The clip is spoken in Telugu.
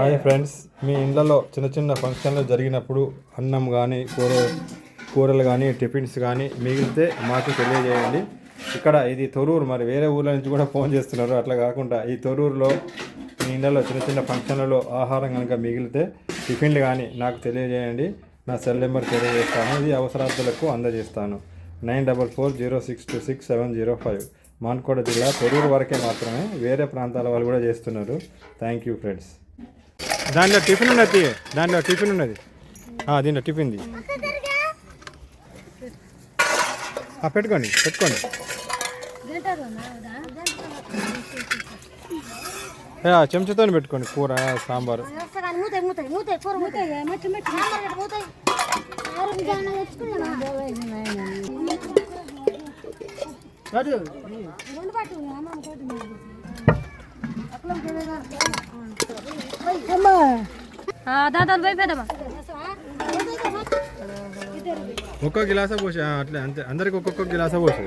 హాయ్ ఫ్రెండ్స్, మీ ఇళ్ళలో చిన్న చిన్న ఫంక్షన్లు జరిగినప్పుడు అన్నం కానీ కూరలు కానీ టిఫిన్స్ కానీ మిగిలితే మాకు తెలియజేయండి. ఇక్కడ ఇది తొర్రూరు, మరి వేరే ఊర్ల నుంచి కూడా ఫోన్ చేస్తున్నారు. అట్లా కాకుండా ఈ తొర్రూరులో మీ ఇళ్ళలో చిన్న చిన్న ఫంక్షన్లలో ఆహారం కనుక మిగిలితే టిఫిన్లు కానీ నాకు తెలియజేయండి. నా సెల్ నెంబర్ తెలియజేస్తాను. ఇది అవసరార్థులకు అందజేస్తాను. 9440626705. మాన్కోట జిల్లా తొర్రూరు వరకే మాత్రమే, వేరే ప్రాంతాల వాళ్ళు కూడా చేస్తున్నారు. Thank you friends. దాంట్లో టిఫిన్ ఉన్నది, దీంట్లో టిఫిన్ది పెట్టుకోండి. చెంచాతో పెట్టుకోండి కూర సాంబారు. ఒక్కొక్క గిలాస పోసి అట్లా అంతే, అందరికి ఒక్కొక్క గిలాస పోసి.